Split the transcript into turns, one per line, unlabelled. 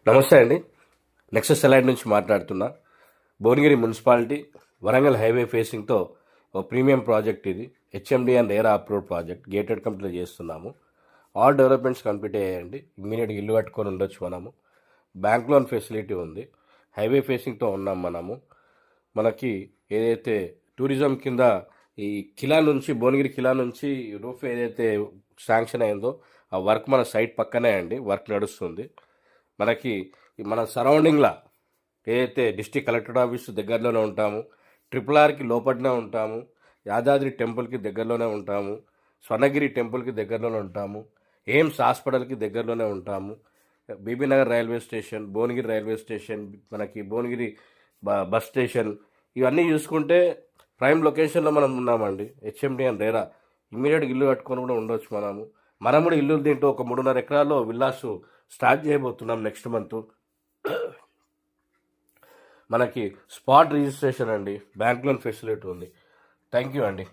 నమస్తే అండి. నెక్సస్ సెలైడ్ నుంచి మాట్లాడుతున్నా. భువనగిరి మున్సిపాలిటీ వరంగల్ హైవే ఫేసింగ్తో ఓ ప్రీమియం ప్రాజెక్ట్ ఇది. హెచ్ఎండి అండ్ ఏరా అప్రూవ్ ప్రాజెక్ట్ గేటెడ్ కంప్లీట్ చేస్తున్నాము. ఆల్ డెవలప్మెంట్స్ కంప్లీట్ అయ్యాయండి. ఇమ్మీడియట్గా ఇల్లు కట్టుకొని ఉండొచ్చు మనము. బ్యాంక్ లోన్ ఫెసిలిటీ ఉంది. హైవే ఫేసింగ్తో ఉన్నాం మనము. మనకి ఏదైతే టూరిజం కింద ఈ కిలా నుంచి భువనగిరి కిలా నుంచి రూఫ్ ఏదైతే శాంక్షన్ అయిందో ఆ వర్క్ మన సైట్ పక్కనే అండి. వర్క్ నడుస్తుంది. మనకి మన సరౌండింగ్లో ఏదైతే డిస్ట్రిక్ట్ కలెక్టర్ ఆఫీస్ దగ్గరలోనే ఉంటాము, RRRకి లోపలనే ఉంటాము, యాదాద్రి టెంపుల్కి దగ్గరలోనే ఉంటాము, స్వర్ణగిరి టెంపుల్కి దగ్గరలోనే ఉంటాము, ఎయిమ్స్ హాస్పిటల్కి దగ్గరలోనే ఉంటాము, Bibinagar railway station, Bhuvanagiri railway station, మనకి భువనగిరి బస్ స్టేషన్, ఇవన్నీ చూసుకుంటే ప్రైమ్ లొకేషన్లో మనం ఉన్నామండి. హెచ్ఎండి అండ్ రేరా ఇమ్మీడియట్గా ఇల్లు కట్టుకొని కూడా ఉండొచ్చు మనము. మనం కూడా ఇల్లు తింటూ ఒక 3.5 ఎకరాల్లో విల్లాస్ స్టార్ట్ చేయబోతున్నాం నెక్స్ట్ మంత్. మనకి స్పాట్ రిజిస్ట్రేషన్ అండి, బ్యాంక్ లోన్ ఫెసిలిటీ ఉంది. థ్యాంక్ యూ అండి.